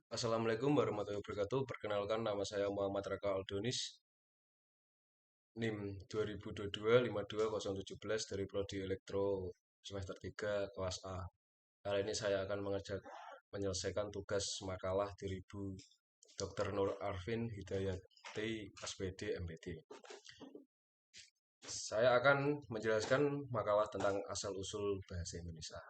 Assalamualaikum warahmatullahi wabarakatuh. Perkenalkan, nama saya Muhammad Raka Aldonis, NIM 2022-52017 dari Prodi Elektro semester 3 kelas A. Kali ini saya akan menyelesaikan tugas makalah dari Ibu Dr. Nur Arfin Hidayati SPD MPD. Saya akan menjelaskan makalah tentang asal-usul bahasa Indonesia.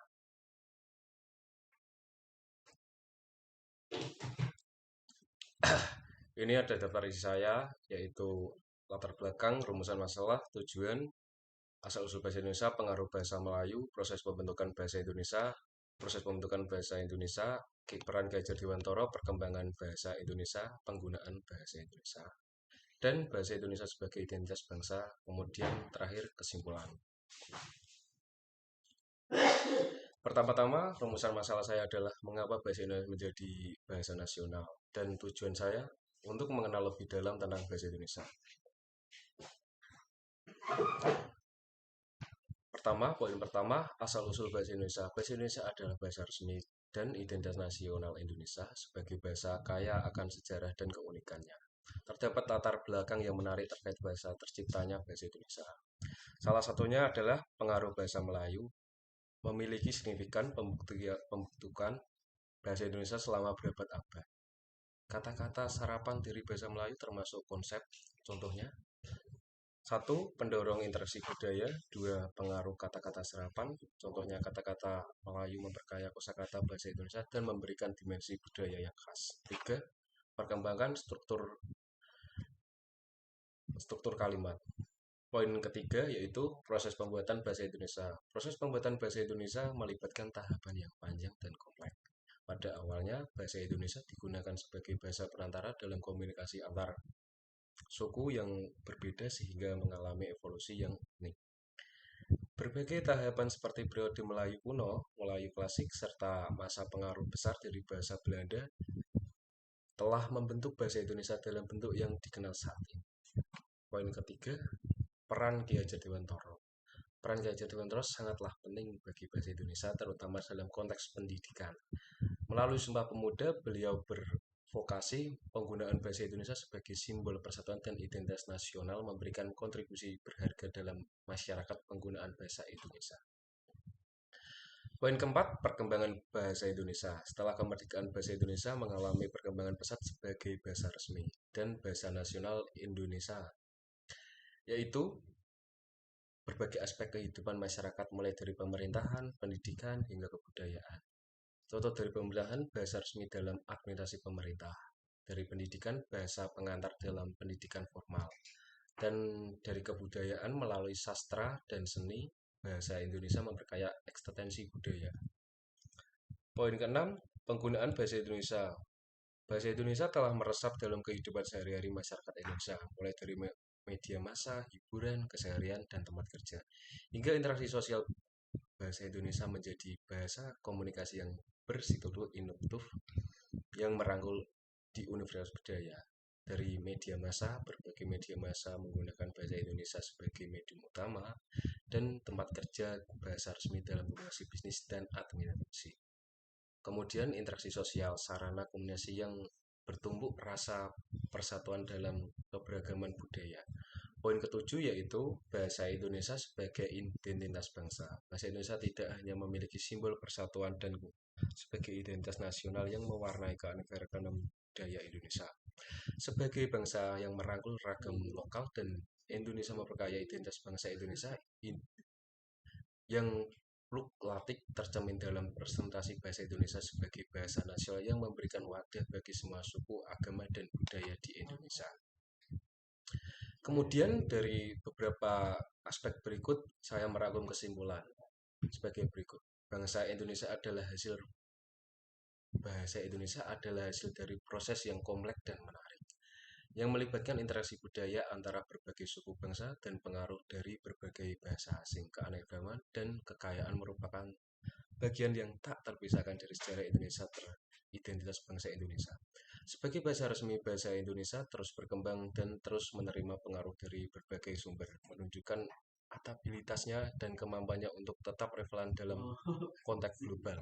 Ini ada daftar isi saya, yaitu latar belakang, rumusan masalah, tujuan, asal-usul bahasa Indonesia, pengaruh bahasa Melayu, proses pembentukan bahasa Indonesia, peran Ki Hajar Dewantara, perkembangan bahasa Indonesia, penggunaan bahasa Indonesia, dan bahasa Indonesia sebagai identitas bangsa, kemudian terakhir kesimpulan. Pertama-tama, rumusan masalah saya adalah mengapa bahasa Indonesia menjadi bahasa nasional, dan tujuan saya untuk mengenal lebih dalam tentang bahasa Indonesia. Poin pertama, asal-usul bahasa Indonesia. Bahasa Indonesia adalah bahasa resmi dan identitas nasional Indonesia sebagai bahasa kaya akan sejarah dan keunikannya. Terdapat latar belakang yang menarik terkait bahasa terciptanya bahasa Indonesia. Salah satunya adalah pengaruh bahasa Melayu memiliki signifikan pembentukan bahasa Indonesia selama berabad-abad. Kata-kata sarapan dari bahasa Melayu termasuk konsep, contohnya: 1. Pendorong interaksi budaya. 2. Pengaruh kata-kata serapan. Contohnya kata-kata Melayu memperkaya kosakata bahasa Indonesia dan memberikan dimensi budaya yang khas. 3. Perkembangan struktur kalimat. Poin ketiga yaitu proses pembuatan bahasa Indonesia. Proses pembuatan bahasa Indonesia melibatkan tahapan yang panjang dan kompleks. Pada awalnya, bahasa Indonesia digunakan sebagai bahasa perantara dalam komunikasi antar suku yang berbeda sehingga mengalami evolusi yang unik. Berbagai tahapan seperti periode Melayu kuno, Melayu klasik, serta masa pengaruh besar dari bahasa Belanda telah membentuk bahasa Indonesia dalam bentuk yang dikenal saat ini. Poin ketiga, peran Ki Hajar Dewantara. Peran Ki Hajar Dewantara sangatlah penting bagi bahasa Indonesia, terutama dalam konteks pendidikan. Melalui Sumpah Pemuda, beliau bervokasi penggunaan bahasa Indonesia sebagai simbol persatuan dan identitas nasional, memberikan kontribusi berharga dalam masyarakat penggunaan bahasa Indonesia. Poin keempat, perkembangan bahasa Indonesia. Setelah kemerdekaan, bahasa Indonesia mengalami perkembangan pesat sebagai bahasa resmi dan bahasa nasional Indonesia, yaitu berbagai aspek kehidupan masyarakat mulai dari pemerintahan, pendidikan, hingga kebudayaan. Contoh dari pemilihan bahasa resmi dalam administrasi pemerintah, dari pendidikan bahasa pengantar dalam pendidikan formal, dan dari kebudayaan melalui sastra dan seni, bahasa Indonesia memperkaya ekstensi budaya. Poin keenam, penggunaan bahasa Indonesia. Bahasa Indonesia telah meresap dalam kehidupan sehari-hari masyarakat Indonesia, mulai dari media massa, hiburan, keseharian, dan tempat kerja, hingga interaksi sosial. Bahasa Indonesia menjadi bahasa komunikasi yang bersikutu inovatif yang merangkul di universitas budaya. Dari media massa, berbagai media massa menggunakan bahasa Indonesia sebagai medium utama, dan tempat kerja bahasa resmi dalam komunikasi bisnis dan administrasi. Kemudian interaksi sosial, sarana komunikasi yang bertumbuh rasa persatuan dalam keberagaman budaya. Poin ketujuh yaitu bahasa Indonesia sebagai identitas bangsa. Bahasa Indonesia tidak hanya memiliki simbol persatuan dan sebagai identitas nasional yang mewarnai keanekaragaman budaya Indonesia. Sebagai bangsa yang merangkul ragam lokal, dan Indonesia memperkaya identitas bangsa Indonesia yang pluralistik tercermin dalam presentasi bahasa Indonesia sebagai bahasa nasional yang memberikan wadah bagi semua suku, agama, dan budaya di Indonesia. Kemudian dari beberapa aspek berikut, saya merangkum kesimpulan sebagai berikut. Bahasa Indonesia adalah hasil dari proses yang kompleks dan menarik, yang melibatkan interaksi budaya antara berbagai suku bangsa dan pengaruh dari berbagai bahasa asing. Keanekaragaman dan kekayaan merupakan bagian yang tak terpisahkan dari sejarah Indonesia identitas bangsa Indonesia. Sebagai bahasa resmi, bahasa Indonesia terus berkembang dan terus menerima pengaruh dari berbagai sumber, menunjukkan adaptabilitasnya dan kemampuannya untuk tetap relevan dalam konteks global.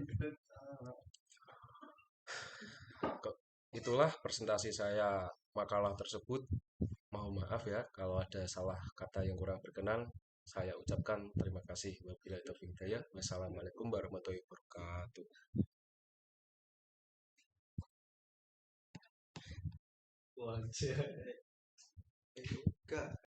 Itulah presentasi saya makalah tersebut. Mohon maaf ya kalau ada salah kata yang kurang berkenan. Saya ucapkan terima kasih. Wabillahi taufiq hidayah. Wassalamualaikum warahmatullahi wabarakatuh. Wajah. Enggak.